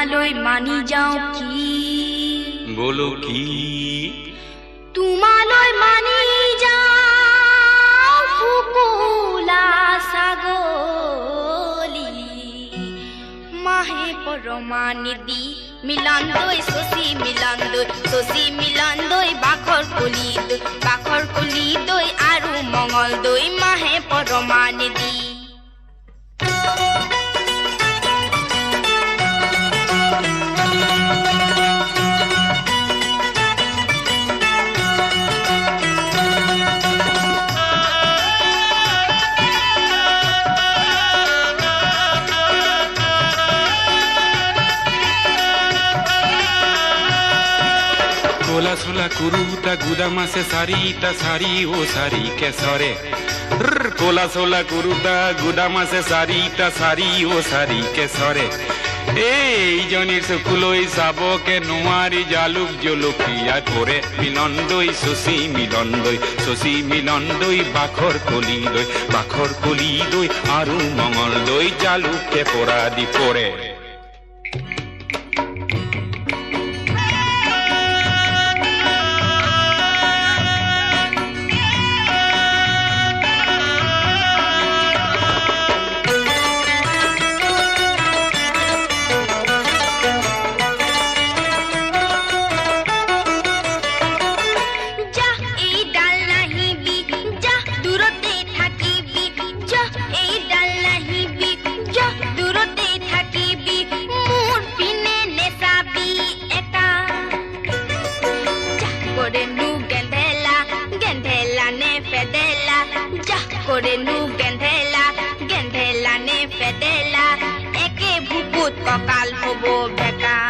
তোমালৈ মানি যাওঁ কি বলো কি তোমালৈ মানি যাওঁ শুকুলা ছাগলী মাহে পৰমানি দি মিলন দৈ শশী মিলন দৈ বাখৰ কলি দৈ আৰু মঙল দৈ মাহে পৰমানি দি কোলা সোলা কুরুতা গুদামাসে সারিটা সারি ও সারি কেসরে কোলা সোলা কুরুতা গুদামাসে সারিটা সারি ও সারি কেসরে এই জনির চকুলৈ চাবকে নোৱাৰি জালুক জলকীয়া কৰে মিলন দৈ শশী মিলন দৈ বাখৰ কলি দৈ আৰু মঙল দৈ জালুকে পৰা দি পৰে ককাল হব বেকা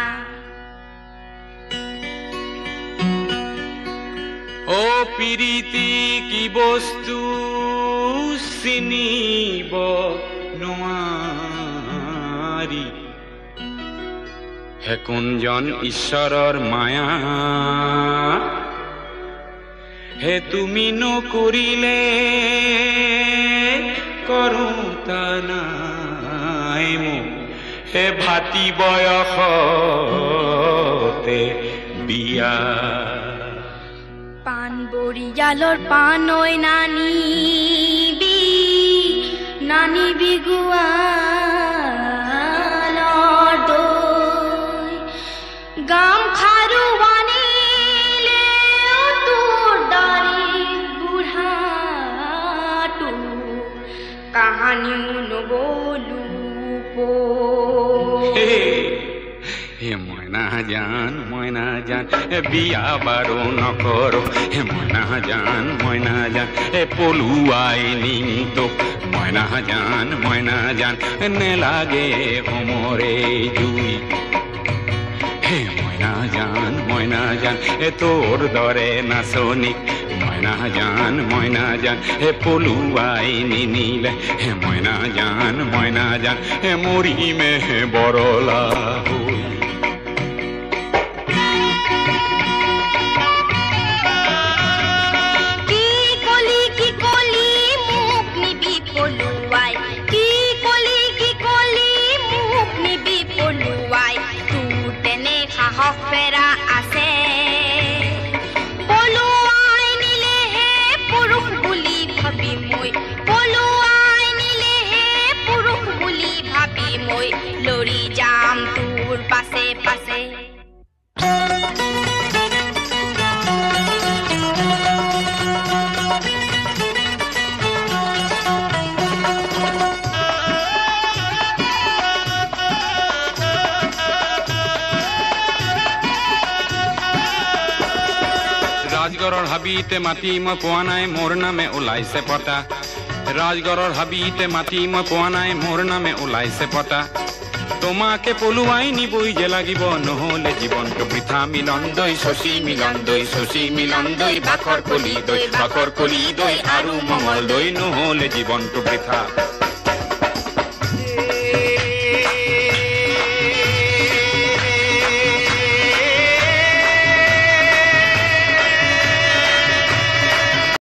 ও পিৰিতি কি বস্তু চিনিব নোৱাৰি হে কোনজন ঈশ্বৰৰ মায়া হে তুমি নকৰিলে কৰোতা নাই মোক হে ভাতি বয়সতে বিয়া পান বৰিয়ালৰ পানৈ নানিবি গোৱালৰ দৈ গাম খাৰু আনিলে তোৰ দাৰি বুঢ়াটো কাহানিও নগলো হে মইনা জান বিয়া বাৰু নকৰো হে মইনা জান পলুৱাই নিতো মইনা জান নেলাগে সমৰে জুই হে মইনা জান তোৰ দৰে নাচনিক মইনা জান হে পলুৱাই নিনিলে হে মইনা জান হে মৰিমে বৰলা হৈ ফেৰা আছে পলুৱাই নিলেহে পুৰুষ বুলি ভাবি মই লৰি যাম তোৰ পাছে পাছে ৰাজগড়ৰ হাবিতে মাটি মই পোৱা নাই মোৰ নামে ওলাইছে পতা ৰাজগড়ৰ হাবিতে মাটি মই পোৱা নাই মোৰ নামে ওলাইছে পতা তোমাকে পলুৱাই নিবই যে লাগিব নহলে জীৱনটো বৃথা মিলন দৈ শশী মিলন দৈ বাখৰ কলি দৈ আৰু মঙল দৈ নহলে জীৱনটো বৃথা